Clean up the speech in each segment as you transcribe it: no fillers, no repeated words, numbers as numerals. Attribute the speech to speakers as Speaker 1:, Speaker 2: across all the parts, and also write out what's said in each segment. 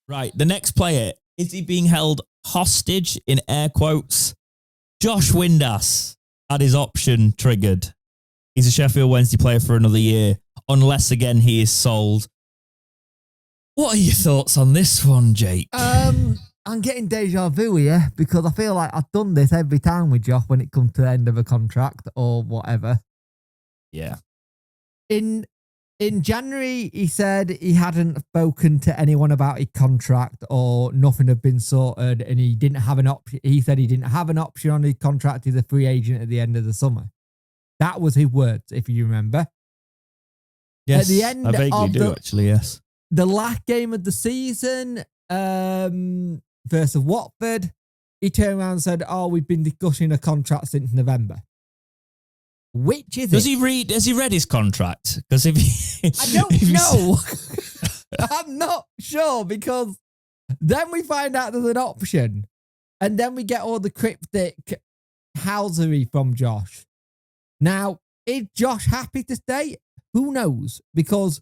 Speaker 1: Right, the next player, is he being held hostage in air quotes? Josh Windass had his option triggered. He's a Sheffield Wednesday player for another year, unless again he is sold. What are your thoughts on this one, Jake?
Speaker 2: I'm getting deja vu here because I feel like I've done this every time with Josh when it comes to the end of a contract or whatever.
Speaker 1: Yeah.
Speaker 2: In January, he said he hadn't spoken to anyone about his contract or nothing had been sorted, and he didn't have an option. He said he didn't have an option on his contract. He's a free agent at the end of the summer. That was his words, if you remember.
Speaker 1: Yes,
Speaker 2: at the end
Speaker 1: I vaguely do, actually, yes.
Speaker 2: The last game of the season versus Watford, he turned around and said, we've been discussing a contract since November. Which is
Speaker 1: Has he read his contract? Because if he,
Speaker 2: I don't know. I'm not sure because then we find out there's an option and then we get all the cryptic housery from Josh. Now, is Josh happy to stay? Who knows? Because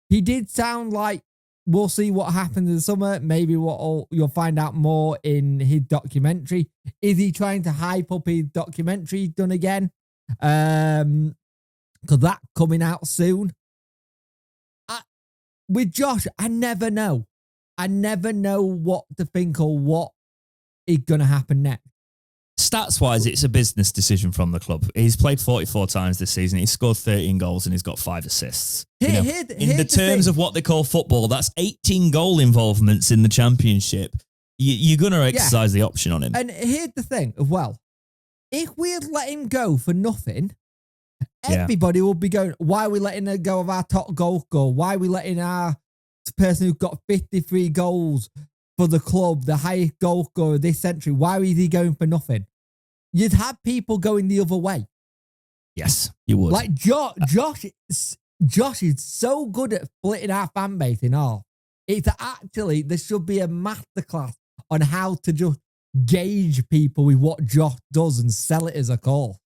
Speaker 2: he did sound like we'll see what happens in the summer. Maybe you'll find out more in his documentary. Is he trying to hype up his documentary done again? Because that coming out soon. With Josh, I never know. I never know what to think or what is going to happen next.
Speaker 1: Stats-wise, it's a business decision from the club. He's played 44 times this season. He's scored 13 goals and he's got 5 assists. In the terms of what they call football, that's 18 goal involvements in the championship. You're going to exercise the option on him.
Speaker 2: And here's the thing as well. If we had let him go for nothing, everybody would be going, why are we letting her go of our top goal scorer? Why are we letting our person who got 53 goals for the club, the highest goal scorer this century, why is he going for nothing? You'd have people going the other way.
Speaker 1: Yes, you would.
Speaker 2: Like Josh is so good at splitting our fan base in half. It's actually, there should be a masterclass on how to just gauge people with what Josh does and sell it as a call.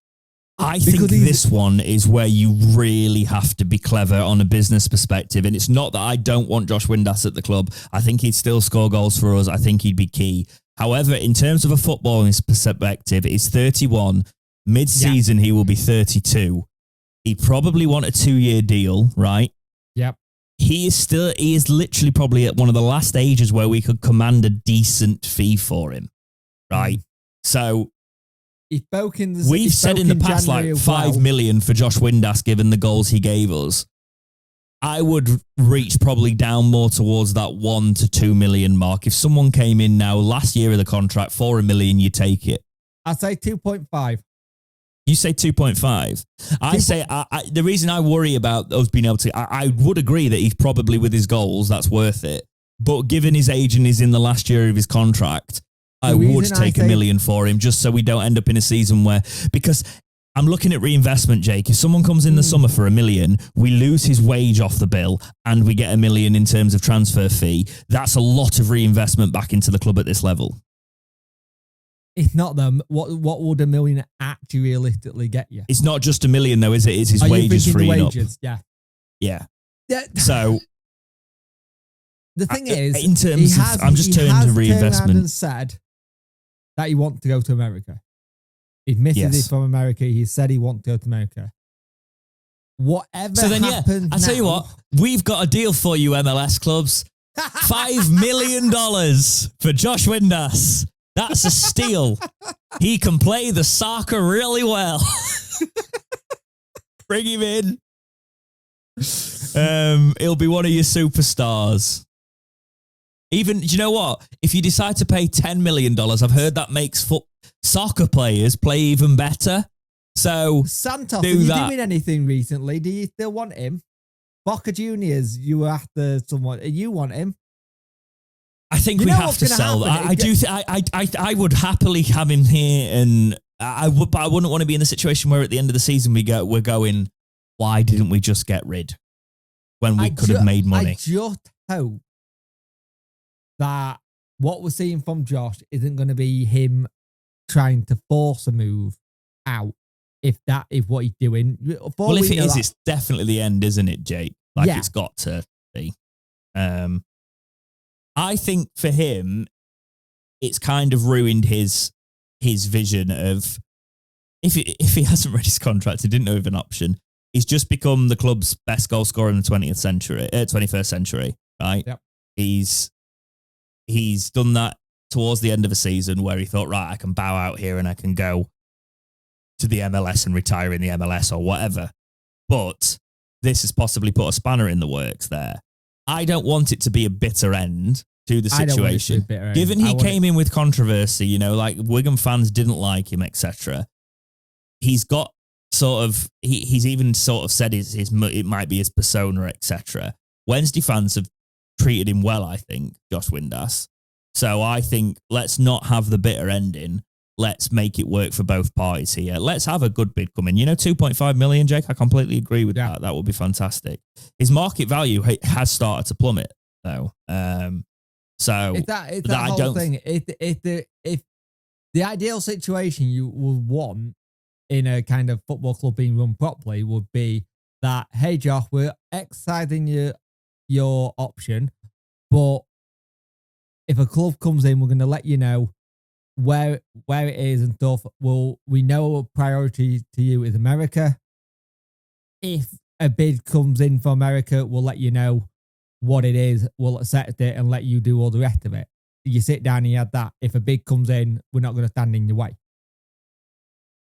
Speaker 1: I think this one is where you really have to be clever on a business perspective. And it's not that I don't want Josh Windass at the club. I think he'd still score goals for us. I think he'd be key. However, in terms of a footballing perspective, he's 31. Mid-season, he will be 32. He'd probably want a 2-year deal, right?
Speaker 2: Yep.
Speaker 1: He is literally probably at one of the last ages where we could command a decent fee for him, right? So we've said in the past like 5 million for Josh Windass, given the goals he gave us. I would reach probably down more towards that 1 to 2 million mark. If someone came in now, last year of the contract, for $1 million, you take it.
Speaker 2: I'd say 2.5.
Speaker 1: You say 2.5. I say the reason I worry about us being able to, I would agree that he's probably with his goals, that's worth it. But given his age and he's in the last year of his contract, I would take $1 million for him just so we don't end up in a season where, because I'm looking at reinvestment, Jake. If someone comes in the summer for $1 million, we lose his wage off the bill and we get $1 million in terms of transfer fee. That's a lot of reinvestment back into the club at this level.
Speaker 2: It's not them. What would $1 million actually realistically get you?
Speaker 1: It's not just $1 million though, is it? It's his wages freeing up. Yeah. So
Speaker 2: the thing is,
Speaker 1: in terms of, I'm just turning to reinvestment.
Speaker 2: And said that he wants to go to America. He's missing it from America. He said he wants to go to America. Whatever happens
Speaker 1: I tell you what, we've got a deal for you, MLS clubs. $5 million for Josh Windass. That's a steal. He can play the soccer really well. Bring him in. He'll be one of your superstars. Even, do you know what? If you decide to pay $10 million, I've heard that makes soccer players play even better. So,
Speaker 2: Santos, are you doing anything recently? Do you still want him? Boca Juniors, you were after someone. You want him?
Speaker 1: I think we have to sell. I would happily have him here, and I wouldn't want to be in the situation where at the end of the season we're going, why didn't we just get rid when we could have made money?
Speaker 2: I just hope that what we're seeing from Josh isn't going to be him trying to force a move out. If that is what he's doing.
Speaker 1: Well, if it is, it's definitely the end, isn't it, Jake? Like it's got to be. I think for him, it's kind of ruined his vision of if he hasn't read his contract, he didn't know of an option. He's just become the club's best goal scorer in the 21st century, right?
Speaker 2: Yep.
Speaker 1: He's done that towards the end of a season where he thought, right, I can bow out here and I can go to the MLS and retire in the MLS or whatever. But this has possibly put a spanner in the works there. I don't want it to be a bitter end to the situation. Given he came in with controversy, you know, like Wigan fans didn't like him, etc. He's got sort of, he's even sort of said it might be his persona, etc. Wednesday fans have treated him well, I think, Josh Windass. So I think let's not have the bitter ending. Let's make it work for both parties here. Let's have a good bid come in. You know, 2.5 million, Jake, I completely agree with that. That would be fantastic. His market value has started to plummet, though. So
Speaker 2: it's that whole thing. If the ideal situation you would want in a kind of football club being run properly would be that, hey, Josh, we're exercising your option, but if a club comes in, we're going to let you know where it is and stuff. Well, we know a priority to you is America. If a bid comes in for America, we'll let you know what it is. We'll accept it and let you do all the rest of it. You sit down and you had that. If a bid comes in, we're not going to stand in your way.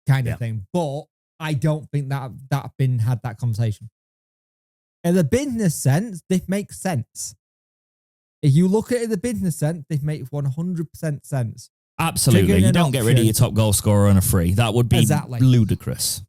Speaker 2: Kind of thing. But I don't think that had that conversation. In the business sense, this makes sense. If you look at it in the business sense, this makes 100% sense.
Speaker 1: Absolutely. You don't get rid of your top goal scorer on a free. That would be ludicrous.